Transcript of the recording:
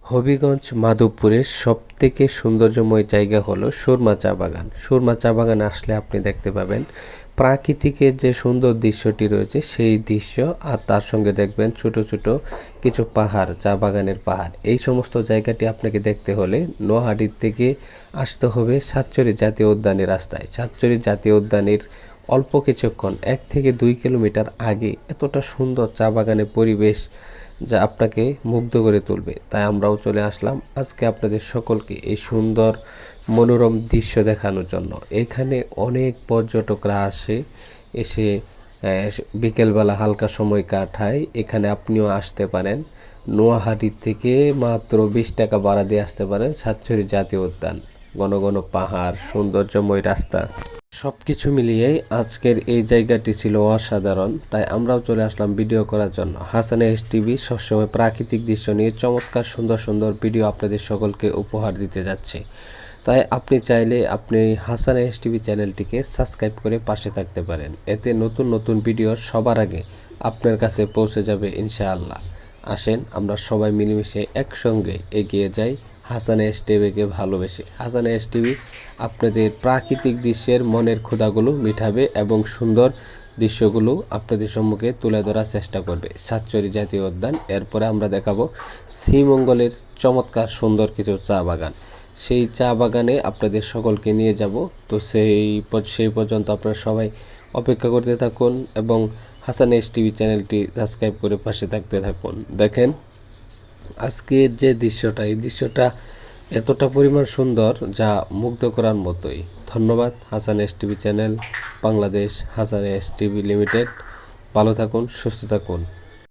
হবিগঞ্জ মাধবপুরের সবথেকে সৌন্দর্যময় জায়গা হলো সুরমা চা বাগান। সুরমা চা বাগানে আসলে আপনি দেখতে পাবেন প্রাকৃতিকের যে সুন্দর দৃশ্যটি রয়েছে সেই দৃশ্য, আর তার সঙ্গে দেখবেন ছোট ছোট কিছু পাহাড়, চা বাগানের পাহাড়। এই সমস্ত জায়গাটি আপনাকে দেখতে হলে নোয়াহাটির থেকে আসতে হবে সাতচরি জাতীয় উদ্যানের রাস্তায়। সাতচরি জাতীয় উদ্যানের অল্প কিছুক্ষণ 1 থেকে 2 কিলোমিটার আগে এতটা সুন্দর চা বাগানের পরিবেশ যা আপনাকে মুগ্ধ করে তুলবে। তাই আমরাও চলে আসলাম আজকে আপনাদের সকলকে এই সুন্দর মনোরম দৃশ্য দেখানোর জন্য। এখানে অনেক পর্যটকরা এসে বিকেলবেলা হালকা সময় কাটায়। এখানে আপনিও আসতে পারেন। নোয়াহাটি থেকে মাত্র 20 টাকা ভাড়া দিয়ে আসতে পারেন সাতছড়ি জাতীয় উদ্যান। ঘন ঘন পাহাড়, সৌন্দর্যময় রাস্তা, সব কিছু মিলিয়ে আজকের এই জায়গাটি ছিল অসাধারণ। তাই আমরাও চলে আসলাম ভিডিও করার জন্য। হাসান এস টিভি সবসময় প্রাকৃতিক দৃশ্য নিয়ে চমৎকার সুন্দর সুন্দর ভিডিও আপনাদের সকলকে উপহার দিতে যাচ্ছে। তাই আপনি চাইলে আপনি হাসান এস টিভি চ্যানেলটিকে সাবস্ক্রাইব করে পাশে থাকতে পারেন। এতে নতুন নতুন ভিডিও সবার আগে আপনার কাছে পৌঁছে যাবে ইনশাআল্লাহ। আসেন আমরা সবাই মিলেমিশে একসঙ্গে এগিয়ে যাই হাসান এস টিভিকে ভালোবেসে। হাসান এস টিভি আপনাদের প্রাকৃতিক দৃশ্যের মনের ক্ষুধাগুলো মিটাবে এবং সুন্দর দৃশ্যগুলো আপনাদের সম্মুখে তুলে ধরার চেষ্টা করবে। সাতচরি জাতীয় উদ্যান, এরপরে আমরা দেখাবো শ্রীমঙ্গলের চমৎকার সুন্দর কিছু চা বাগান। সেই চা বাগানে আপনাদের সকলকে নিয়ে যাব। তো সেই পর্যন্ত আপনারা সবাই অপেক্ষা করতে থাকুন এবং হাসান এস টিভি চ্যানেলটি সাবস্ক্রাইব করে পাশে থাকতে থাকুন। দেখেন আজকের যে দৃশ্যটা, এই দৃশ্যটা এতটা পরিমাণ সুন্দর যা মুগ্ধ করার মতোই। ধন্যবাদ Hasan S TV channel Bangladesh, Hasan S TV limited. ভালো থাকুন, সুস্থ থাকুন।